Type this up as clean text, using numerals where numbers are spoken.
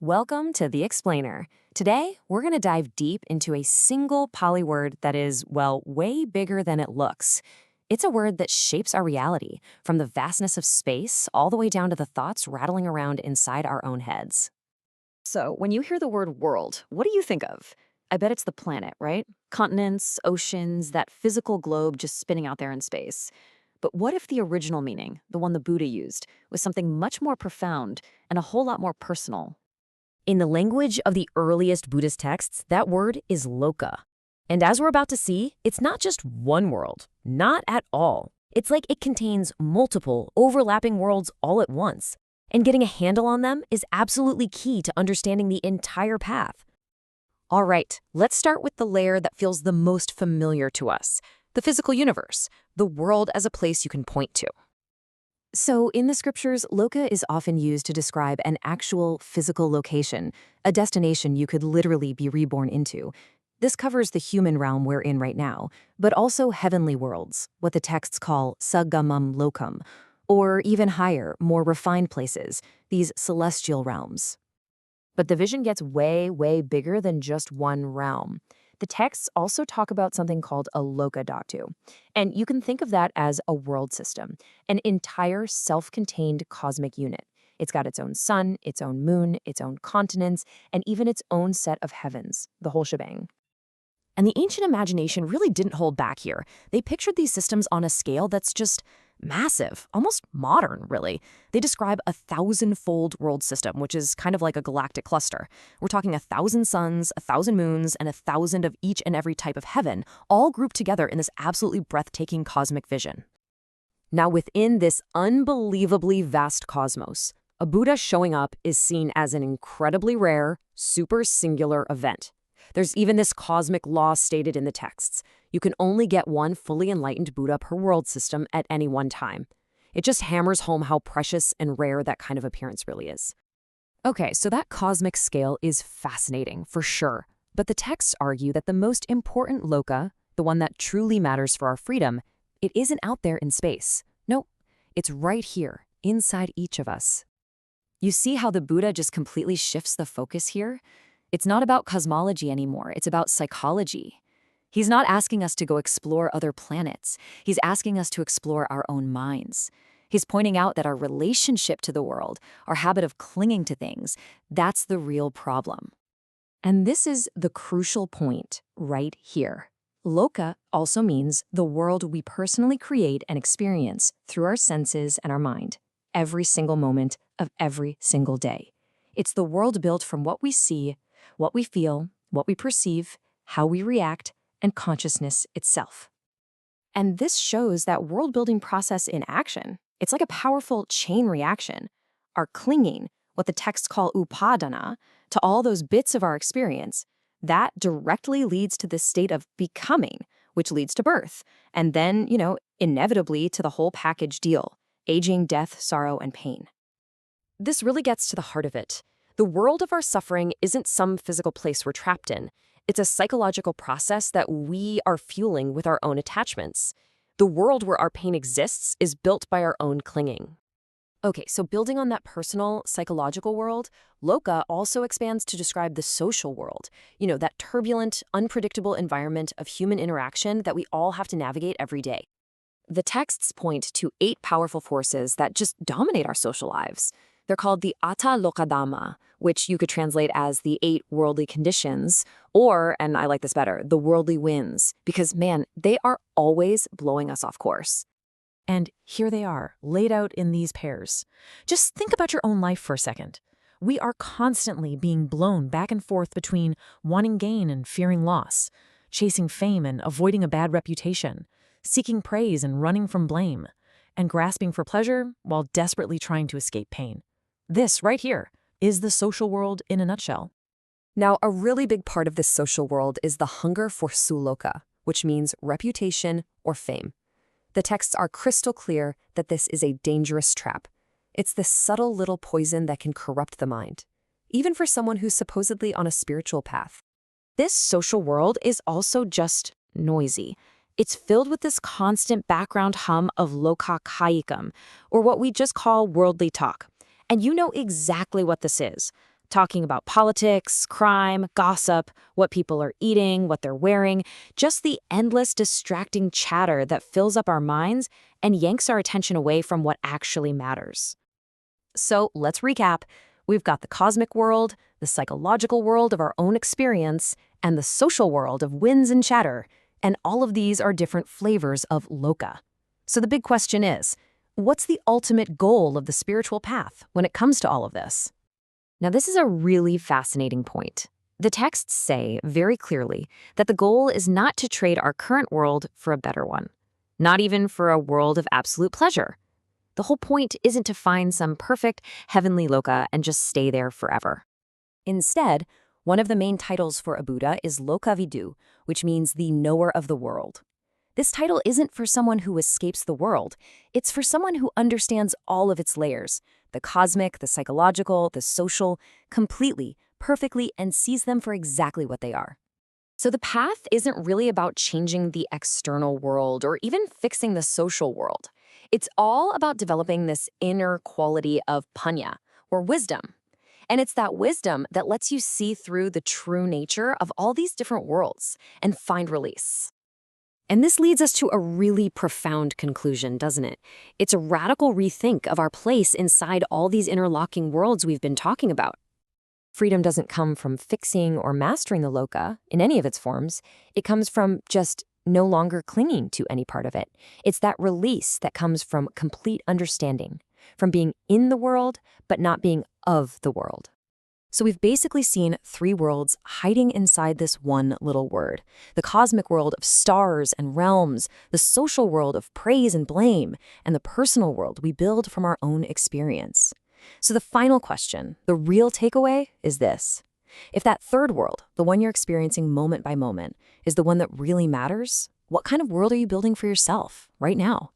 Welcome to The Explainer. Today, we're going to dive deep into a single Pali word that is, well, way bigger than it looks. It's a word that shapes our reality, from the vastness of space all the way down to the thoughts rattling around inside our own heads. So, when you hear the word world, what do you think of? I bet it's the planet, right? Continents, oceans, that physical globe just spinning out there in space. But what if the original meaning, the one the Buddha used, was something much more profound and a whole lot more personal? In the language of the earliest Buddhist texts, that word is Loka. And as we're about to see, it's not just one world. Not at all. It's like it contains multiple, overlapping worlds all at once. And getting a handle on them is absolutely key to understanding the entire path. All right, let's start with the layer that feels the most familiar to us, the physical universe, the world as a place you can point to. So in the scriptures, Loka is often used to describe an actual physical location, a destination you could literally be reborn into. This covers the human realm we're in right now, but also heavenly worlds, what the texts call Sagamam Lokam, or even higher, more refined places, these celestial realms. But the vision gets way, way bigger than just one realm. The texts also talk about something called a Loka Dhatu, and you can think of that as a world system, an entire self-contained cosmic unit. It's got its own sun, its own moon, its own continents, and even its own set of heavens, the whole shebang. And the ancient imagination really didn't hold back here. They pictured these systems on a scale that's just massive, almost modern, really. They describe a 1,000-fold world system, which is kind of like a galactic cluster. We're talking 1,000 suns, 1,000 moons, and 1,000 of each and every type of heaven, all grouped together in this absolutely breathtaking cosmic vision. Now, within this unbelievably vast cosmos, a Buddha showing up is seen as an incredibly rare, super singular event. There's even this cosmic law stated in the texts. You can only get one fully enlightened Buddha per world system at any one time. It just hammers home how precious and rare that kind of appearance really is. Okay, so that cosmic scale is fascinating, for sure. But the texts argue that the most important Loka, the one that truly matters for our freedom, it isn't out there in space. No, it's right here, inside each of us. You see how the Buddha just completely shifts the focus here? It's not about cosmology anymore, it's about psychology. He's not asking us to go explore other planets. He's asking us to explore our own minds. He's pointing out that our relationship to the world, our habit of clinging to things, that's the real problem. And this is the crucial point right here. Loka also means the world we personally create and experience through our senses and our mind, every single moment of every single day. It's the world built from what we see, what we feel, what we perceive, how we react, and consciousness itself. And this shows that world-building process in action. It's like a powerful chain reaction. Our clinging, what the texts call upadana, to all those bits of our experience, that directly leads to this state of becoming, which leads to birth, and then, inevitably to the whole package deal, aging, death, sorrow, and pain. This really gets to the heart of it. The world of our suffering isn't some physical place we're trapped in. It's a psychological process that we are fueling with our own attachments. The world where our pain exists is built by our own clinging. Okay, so building on that personal, psychological world, Loka also expands to describe the social world. That turbulent, unpredictable environment of human interaction that we all have to navigate every day. The texts point to 8 powerful forces that just dominate our social lives. They're called the Atta Lokadhamma, which you could translate as the 8 worldly conditions, or, and I like this better, the worldly winds, because man, they are always blowing us off course. And here they are, laid out in these pairs. Just think about your own life for a second. We are constantly being blown back and forth between wanting gain and fearing loss, chasing fame and avoiding a bad reputation, seeking praise and running from blame, and grasping for pleasure while desperately trying to escape pain. This right here is the social world in a nutshell. Now, a really big part of this social world is the hunger for suloka, which means reputation or fame. The texts are crystal clear that this is a dangerous trap. It's this subtle little poison that can corrupt the mind, even for someone who's supposedly on a spiritual path. This social world is also just noisy. It's filled with this constant background hum of lokakayikam, or what we just call worldly talk. And you know exactly what this is. talking about politics, crime, gossip, what people are eating, what they're wearing, just the endless distracting chatter that fills up our minds and yanks our attention away from what actually matters. So let's recap. We've got the cosmic world, the psychological world of our own experience, and the social world of winds and chatter, and all of these are different flavors of Loka. So the big question is, what's the ultimate goal of the spiritual path when it comes to all of this? Now, this is a really fascinating point. The texts say very clearly that the goal is not to trade our current world for a better one, not even for a world of absolute pleasure. The whole point isn't to find some perfect heavenly Loka and just stay there forever. Instead, one of the main titles for a Buddha is Lokavidu, which means the knower of the world. This title isn't for someone who escapes the world. It's for someone who understands all of its layers, the cosmic, the psychological, the social, completely, perfectly, and sees them for exactly what they are. So the path isn't really about changing the external world or even fixing the social world. It's all about developing this inner quality of panya, or wisdom. And it's that wisdom that lets you see through the true nature of all these different worlds and find release. And this leads us to a really profound conclusion, doesn't it? It's a radical rethink of our place inside all these interlocking worlds we've been talking about. Freedom doesn't come from fixing or mastering the Loka in any of its forms. It comes from just no longer clinging to any part of it. It's that release that comes from complete understanding, from being in the world, but not being of the world. So we've basically seen three worlds hiding inside this one little word. The cosmic world of stars and realms, the social world of praise and blame, and the personal world we build from our own experience. So the final question, the real takeaway, is this. If that third world, the one you're experiencing moment by moment, is the one that really matters, what kind of world are you building for yourself right now?